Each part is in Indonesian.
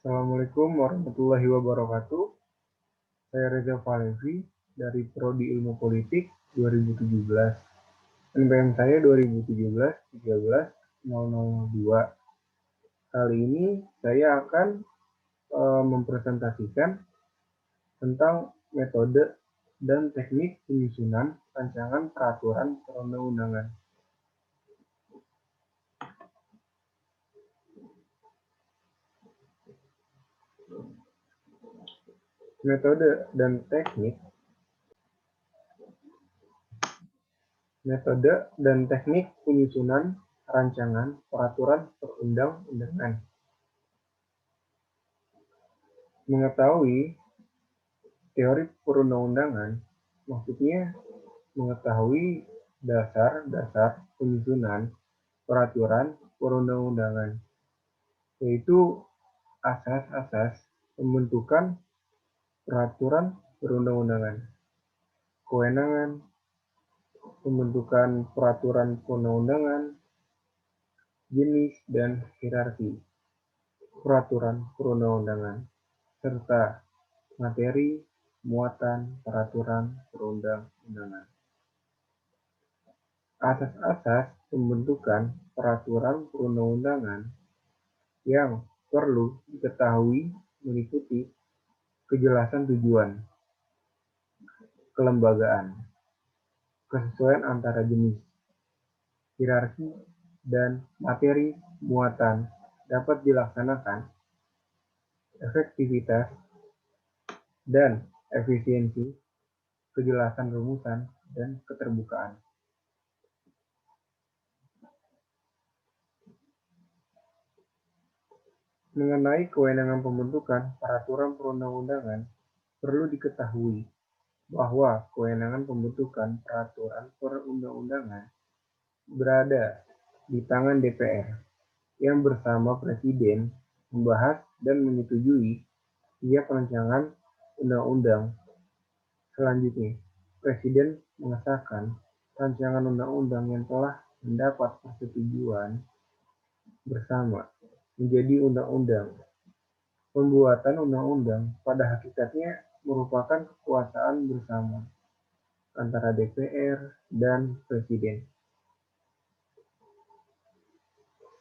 Assalamualaikum warahmatullahi wabarakatuh. Saya Reza Falevi dari Prodi Ilmu Politik 2017. NPM saya 2017-13-002. Kali ini saya akan mempresentasikan tentang metode dan teknik penyusunan rancangan peraturan perundang-undangan. Metode dan teknik penyusunan rancangan peraturan perundang-undangan. Mengetahui teori perundang-undangan maksudnya mengetahui dasar-dasar penyusunan peraturan perundang-undangan, yaitu asas-asas pembentukan peraturan perundang-undangan, kewenangan pembentukan peraturan perundang-undangan, jenis dan hierarki peraturan perundang-undangan, serta materi muatan peraturan perundang-undangan. Asas-asas pembentukan peraturan perundang-undangan yang perlu diketahui meliputi kejelasan tujuan, kelembagaan, kesesuaian antara jenis, hierarki, dan materi muatan dapat dilaksanakan, efektivitas dan efisiensi, kejelasan rumusan, dan keterbukaan. Mengenai kewenangan pembentukan peraturan perundang-undangan, perlu diketahui bahwa kewenangan pembentukan peraturan perundang-undangan berada di tangan DPR yang bersama Presiden membahas dan menyetujui setiap rancangan undang-undang. Selanjutnya, Presiden mengesahkan rancangan undang-undang yang telah mendapat persetujuan bersama menjadi undang-undang. Pembuatan undang-undang pada hakikatnya merupakan kekuasaan bersama antara DPR dan Presiden.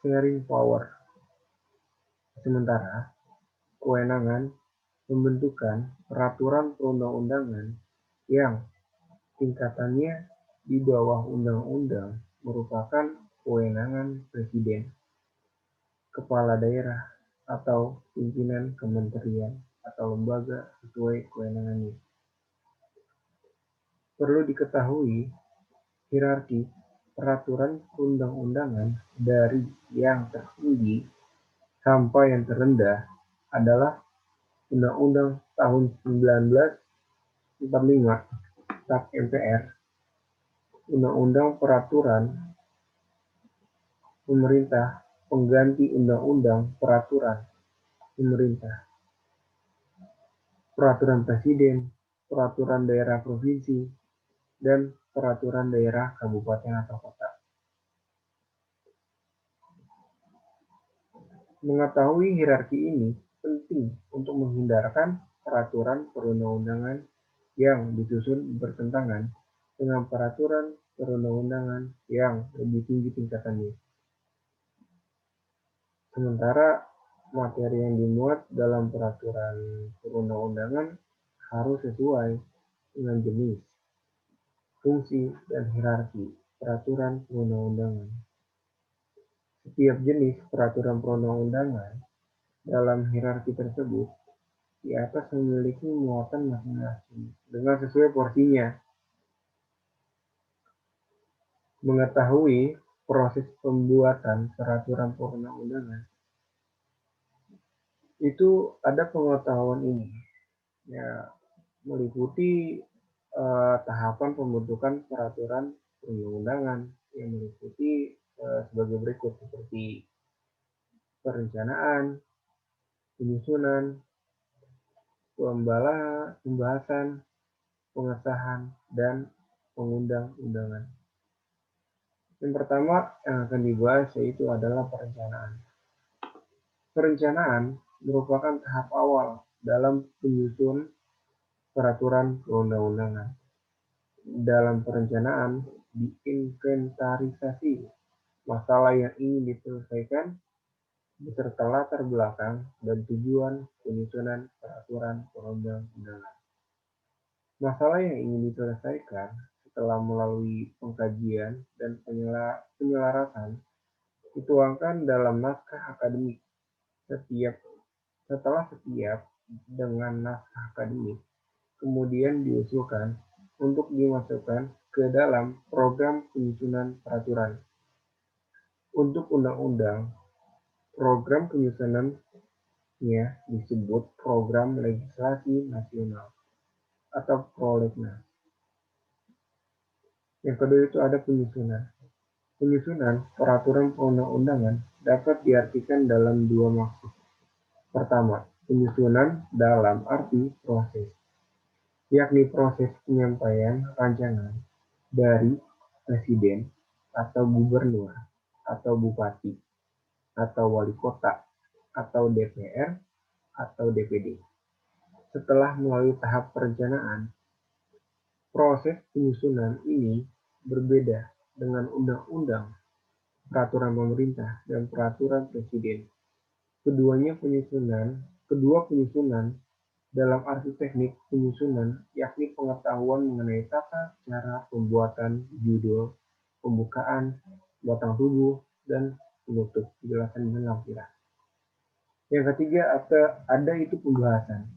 Sharing power. Sementara, kewenangan pembentukan peraturan perundang-undangan yang tingkatannya di bawah undang-undang merupakan kewenangan Presiden, kepala daerah, atau pimpinan kementerian atau lembaga sesuai kewenangannya. Perlu diketahui hierarki peraturan perundang-undangan dari yang tertinggi sampai yang terendah adalah Undang-Undang tahun 1945 TAP MPR, Undang-Undang Peraturan Pemerintah pengganti Undang-Undang Peraturan Pemerintah, Peraturan Presiden, Peraturan Daerah Provinsi, dan Peraturan Daerah Kabupaten atau Kota. Mengetahui hierarki ini penting untuk menghindarkan peraturan perundang-undangan yang disusun bertentangan dengan peraturan perundang-undangan yang lebih tinggi tingkatannya. Sementara materi yang dimuat dalam peraturan perundang-undangan harus sesuai dengan jenis, fungsi, dan hierarki peraturan perundang-undangan. Setiap jenis peraturan perundang-undangan dalam hierarki tersebut di atas memiliki muatan masing-masing dengan sesuai porsinya. Mengetahui proses pembuatan peraturan perundang-undangan itu ada pengetahuan ini ya, meliputi tahapan pembentukan peraturan perundang-undangan yang meliputi sebagai berikut, seperti perencanaan, penyusunan, pembahasan, pengesahan, dan pengundang-undangan. Yang pertama yang akan dibahas yaitu adalah perencanaan. Perencanaan merupakan tahap awal dalam penyusun peraturan perundang-undangan. Dalam perencanaan, diinventarisasi masalah yang ingin diselesaikan beserta latar belakang dan tujuan penyusunan peraturan perundang-undangan. Masalah yang ingin diselesaikan setelah melalui pengkajian dan penyelarasan dituangkan dalam naskah akademik. Setelah setiap dengan naskah akademik, kemudian diusulkan untuk dimasukkan ke dalam program penyusunan peraturan. Untuk undang-undang, program penyusunannya disebut Program Legislasi Nasional atau Prolegnas. Yang kedua itu ada penyusunan. Penyusunan peraturan perundang-undangan dapat diartikan dalam dua maksud. Pertama, penyusunan dalam arti proses, yakni proses penyampaian rancangan dari presiden atau gubernur atau bupati atau wali kota atau DPR atau DPD. Setelah melalui tahap perencanaan, proses penyusunan ini berbeda dengan undang-undang, peraturan pemerintah, dan peraturan presiden. Kedua penyusunan dalam arti teknik penyusunan yakni pengetahuan mengenai tata cara pembuatan judul, pembukaan, batang tubuh, dan penutup, penjelasan dan lampiran. Yang ketiga ada itu pembahasan.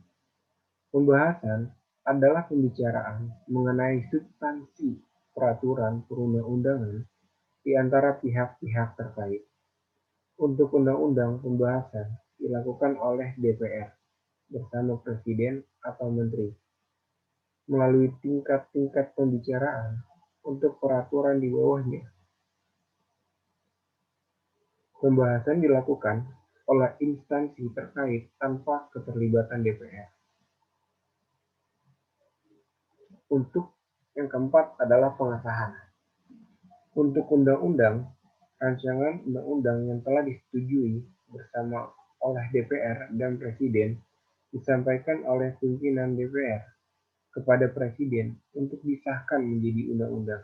Pembahasan adalah pembicaraan mengenai substansi peraturan perundang-undangan di antara pihak-pihak terkait. Untuk undang-undang, pembahasan dilakukan oleh DPR bersama Presiden atau Menteri melalui tingkat-tingkat pembicaraan untuk peraturan di bawahnya. Pembahasan dilakukan oleh instansi terkait tanpa keterlibatan DPR. Untuk yang keempat adalah pengesahan. Untuk undang-undang, rancangan undang-undang yang telah disetujui bersama oleh DPR dan Presiden disampaikan oleh pimpinan DPR kepada Presiden untuk disahkan menjadi undang-undang.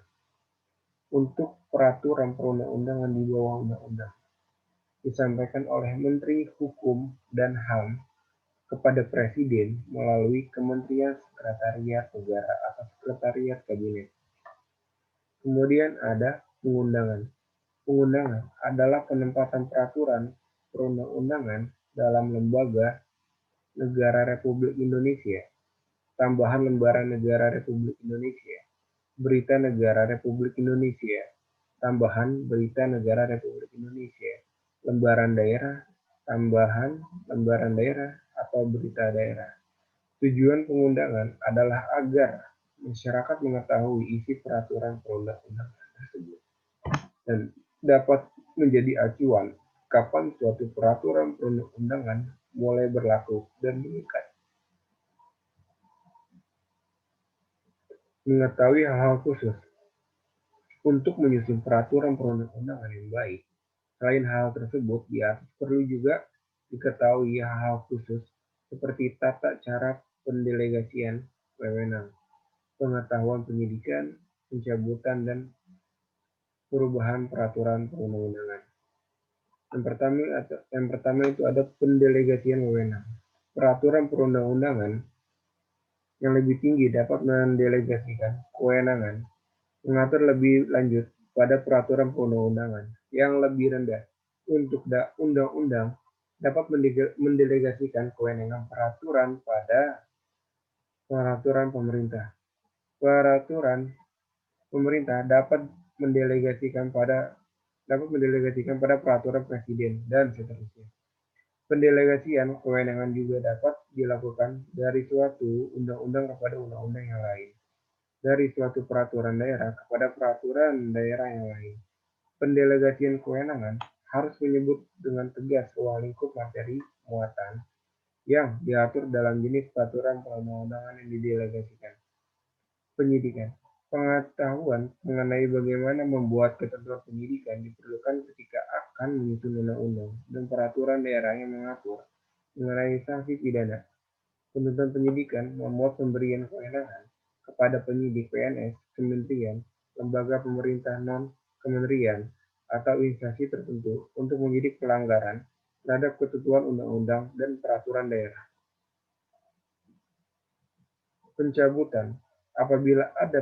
Untuk peraturan perundang-undangan di bawah undang-undang disampaikan oleh Menteri Hukum dan HAM kepada Presiden melalui Kementerian Sekretariat Negara atau Sekretariat Kabinet. Kemudian ada pengundangan. Pengundangan adalah penempatan peraturan perundang-undangan dalam lembaga negara Republik Indonesia, tambahan lembaran negara Republik Indonesia, berita negara Republik Indonesia, tambahan berita negara Republik Indonesia, lembaran daerah, tambahan lembaran daerah atau berita daerah. Tujuan pengundangan adalah agar masyarakat mengetahui isi peraturan perundang-undangan tersebut dan dapat menjadi acuan kapan suatu peraturan perundang-undangan mulai berlaku dan mengikat. Mengetahui hal-hal khusus untuk menyusun peraturan perundang-undangan yang baik. Selain hal tersebut, di atas perlu juga diketahui hal-hal khusus seperti tata cara pendelegasian wewenang, pengetahuan penyidikan, pencabutan, dan perubahan peraturan perundang-undangan. Yang pertama itu ada pendelegasian wewenang. Peraturan perundang-undangan yang lebih tinggi dapat mendelegasikan kewenangan mengatur lebih lanjut pada peraturan perundang-undangan yang lebih rendah. Untuk undang-undang dapat mendelegasikan kewenangan peraturan pada peraturan pemerintah. Peraturan pemerintah dapat mendelegasikan pada peraturan presiden dan seterusnya. Pendelegasian kewenangan juga dapat dilakukan dari suatu undang-undang kepada undang-undang yang lain, dari suatu peraturan daerah kepada peraturan daerah yang lain. Pendelegasian kewenangan harus menyebut dengan tegas ruang lingkup materi muatan yang diatur dalam jenis peraturan perundang-undangan yang didelegasikan. Penyidikan. Pengetahuan mengenai bagaimana membuat ketentuan penyidikan diperlukan ketika akan menyusun undang-undang dan peraturan daerah yang mengatur mengenai sanksi pidana. Tuntutan penyidikan memuat pemberian kewenangan kepada penyidik PNS, kementerian, lembaga pemerintah non-kementerian, atau instansi tertentu untuk menyidik pelanggaran terhadap ketentuan undang-undang dan peraturan daerah. Pencabutan apabila ada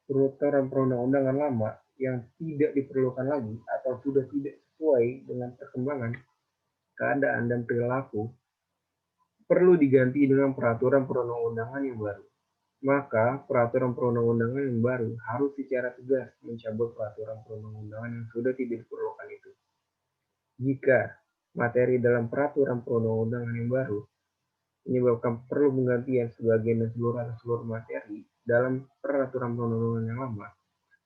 peraturan perundang-undangan lama yang tidak diperlukan lagi atau sudah tidak sesuai dengan perkembangan keadaan dan perilaku, perlu diganti dengan peraturan perundang-undangan yang baru. Maka peraturan perundang-undangan yang baru harus secara tegas mencabut peraturan perundang-undangan yang sudah tidak diperlukan itu. Jika materi dalam peraturan perundang-undangan yang baru menyebabkan perlu penggantian sebagian dan seluruh atau seluruh materi dalam peraturan perundang-undangan yang lama,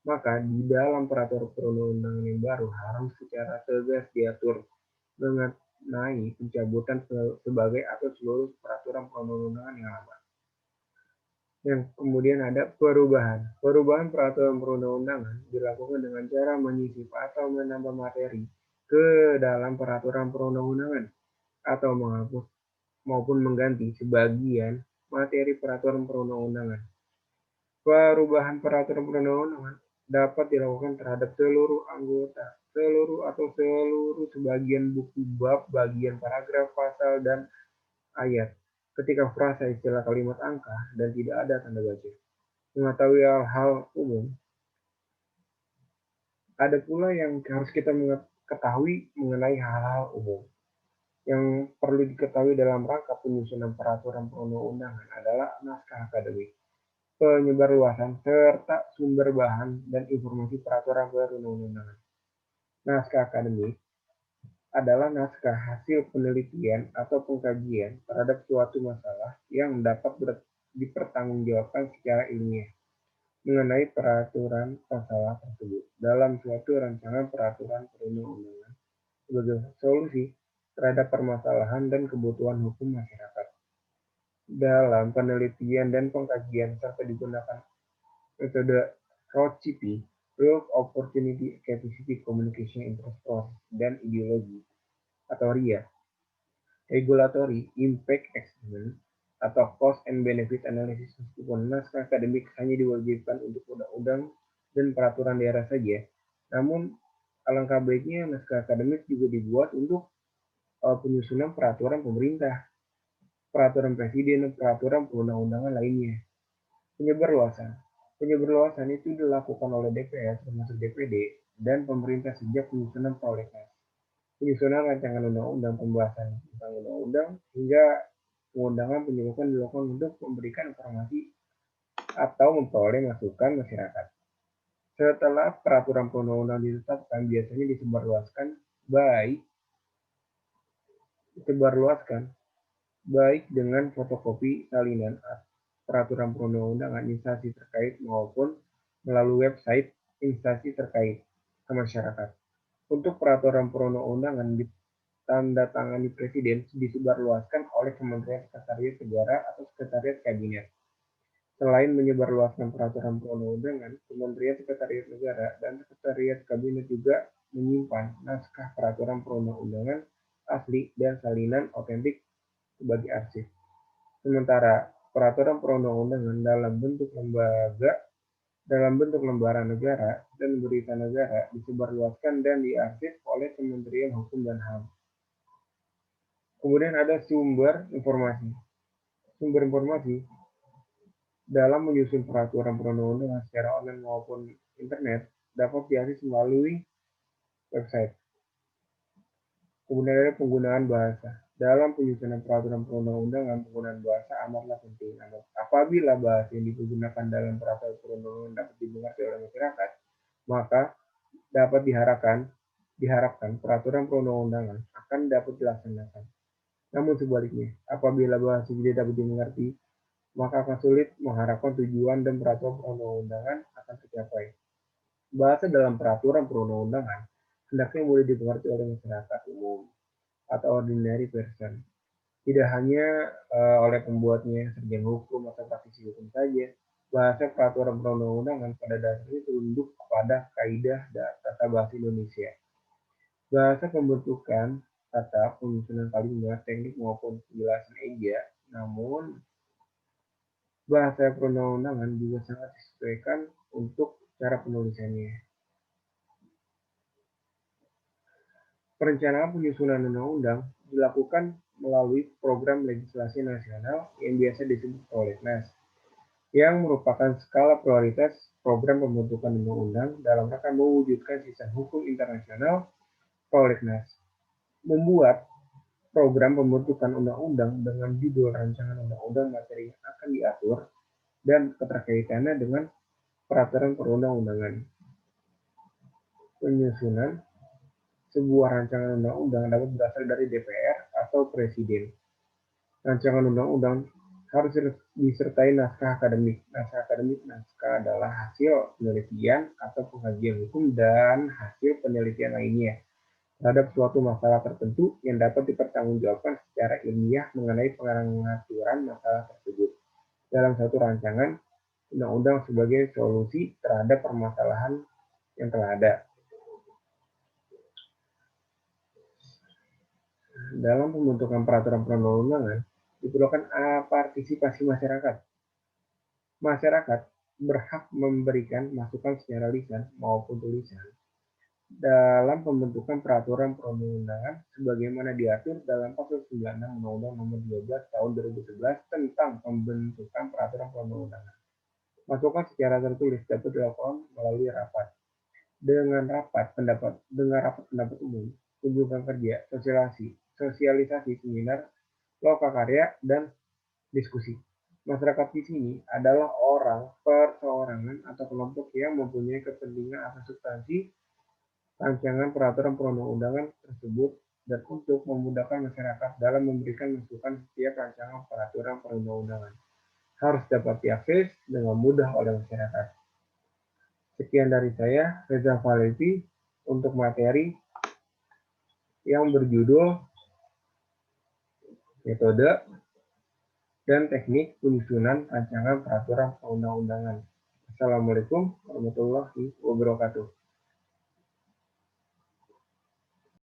maka di dalam peraturan perundang-undangan yang baru harus secara tegas diatur mengenai pencabutan sebagai atau seluruh peraturan perundang-undangan yang lama. Yang kemudian ada perubahan. Perubahan peraturan perundang-undangan dilakukan dengan cara menyisip atau menambah materi ke dalam peraturan perundang-undangan atau menghapus maupun mengganti sebagian materi peraturan perundang-undangan. Perubahan peraturan perundang-undangan dapat dilakukan terhadap seluruh anggota, seluruh atau seluruh sebagian buku bab, bagian paragraf, pasal, dan ayat, ketika frasa, istilah, kalimat, angka, dan tidak ada tanda baca. Mengetahui hal-hal umum, ada pula yang harus kita ketahui mengenai hal-hal umum. Yang perlu diketahui dalam rangka penyusunan peraturan perundang-undangan adalah naskah akademik, penyebarluasan, serta sumber bahan dan informasi peraturan perundang-undangan. Naskah akademik adalah naskah hasil penelitian atau pengkajian terhadap suatu masalah yang dapat dipertanggungjawabkan secara ilmiah mengenai peraturan masalah tersebut dalam suatu rancangan peraturan perundang-undangan sebagai solusi terhadap permasalahan dan kebutuhan hukum masyarakat. Dalam penelitian dan pengkajian serta digunakan metode ROCP, Real Opportunity Capacity Communication Interest Process, dan ideologi atau RIA, Regulatory Impact Assessment, atau Cost and Benefit Analysis. Meskipun naskah akademik hanya diwajibkan untuk undang-undang dan peraturan daerah saja, namun alangkah baiknya naskah akademik juga dibuat untuk penyusunan peraturan pemerintah, peraturan presiden, dan peraturan perundang-undangan lainnya. Penyebarluasan. Penyebarluasan itu dilakukan oleh DPR, termasuk DPD, dan pemerintah sejak penyusunan prolegnas, penyusunan rancangan undang-undang, pembahasan tentang undang-undang, hingga pengundangan penyuluhan dilakukan untuk memberikan informasi atau memperoleh masukan masyarakat. Setelah peraturan perundang-undangan ditetapkan, biasanya disebarluaskan baik dengan fotokopi salinan peraturan perundang-undangan instansi terkait maupun melalui website instansi terkait ke masyarakat. Untuk peraturan perundang-undangan ditandatangani Presiden disebarluaskan oleh Kementerian Sekretariat Negara atau Sekretariat Kabinet. Selain menyebarluaskan peraturan perundang-undangan, Kementerian Sekretariat Negara dan Sekretariat Kabinet juga menyimpan naskah peraturan perundang-undangan asli dan salinan otentik sebagai arsip. Sementara peraturan perundang-undangan dalam bentuk lembaran negara dan berita negara disebarluaskan dan diarsip oleh Kementerian Hukum dan HAM. Kemudian ada sumber informasi. Sumber informasi dalam menyusun peraturan perundang-undangan secara online maupun internet dapat diakses melalui website. Kemudian ada penggunaan bahasa. Dalam penyusunan peraturan perundang-undangan, penggunaan bahasa amatlah penting. Apabila bahasa yang digunakan dalam peraturan perundang-undangan dapat dimengerti oleh masyarakat, maka dapat diharapkan peraturan perundang-undangan akan dapat dilaksanakan. Namun sebaliknya, apabila bahasa tidak dapat dimengerti, maka akan sulit mengharapkan tujuan dan peraturan perundang-undangan akan tercapai. Bahasa dalam peraturan perundang-undangan hendaknya mudah dimengerti oleh masyarakat umum atau ordinary person, tidak hanya oleh pembuatnya, sarjana hukum atau praktisi hukum saja. Bahasa peraturan perundang-undangan pada dasarnya tunduk kepada kaidah tata bahasa Indonesia. Bahasa pembentukan kata, penyusunan kalimat, teknik maupun penjelasan eja, namun bahasa perundang-undangan juga sangat disesuaikan untuk cara penulisannya. Perencanaan penyusunan undang-undang dilakukan melalui program legislasi nasional yang biasa disebut prolegnas, yang merupakan skala prioritas program pembentukan undang-undang dalam rangka mewujudkan sistem hukum internasional. Prolegnas membuat program pembentukan undang-undang dengan judul rancangan undang-undang materi yang akan diatur dan keterkaitannya dengan peraturan perundang-undangan. Penyusunan sebuah rancangan undang-undang dapat berasal dari DPR atau Presiden. Rancangan undang-undang harus disertai naskah akademik. Naskah adalah hasil penelitian atau pengkajian hukum dan hasil penelitian lainnya terhadap suatu masalah tertentu yang dapat dipertanggungjawabkan secara ilmiah mengenai pengaturan masalah tersebut dalam satu rancangan undang-undang sebagai solusi terhadap permasalahan yang telah ada. Dalam pembentukan peraturan perundang-undangan diperlukan partisipasi masyarakat. Masyarakat berhak memberikan masukan secara lisan maupun tulisan dalam pembentukan peraturan perundang-undangan sebagaimana diatur dalam pasal 96 Undang-Undang Nomor 12 Tahun 2011 tentang pembentukan peraturan perundang-undangan. Masukan secara tertulis dapat dilakukan melalui rapat. Dengan rapat pendapat umum, kunjungan kerja, sosialisasi seminar, lokakarya, dan diskusi. Masyarakat di sini adalah orang, perseorangan, atau kelompok yang mempunyai kepentingan atas substansi rancangan peraturan perundang-undangan tersebut dan untuk memudahkan masyarakat dalam memberikan masukan setiap rancangan peraturan perundang-undangan harus dapat diakses dengan mudah oleh masyarakat. Sekian dari saya, Reza Valevi, untuk materi yang berjudul Metode dan Teknik Penyusunan Rancangan Peraturan Perundang-undangan. Assalamualaikum warahmatullahi wabarakatuh.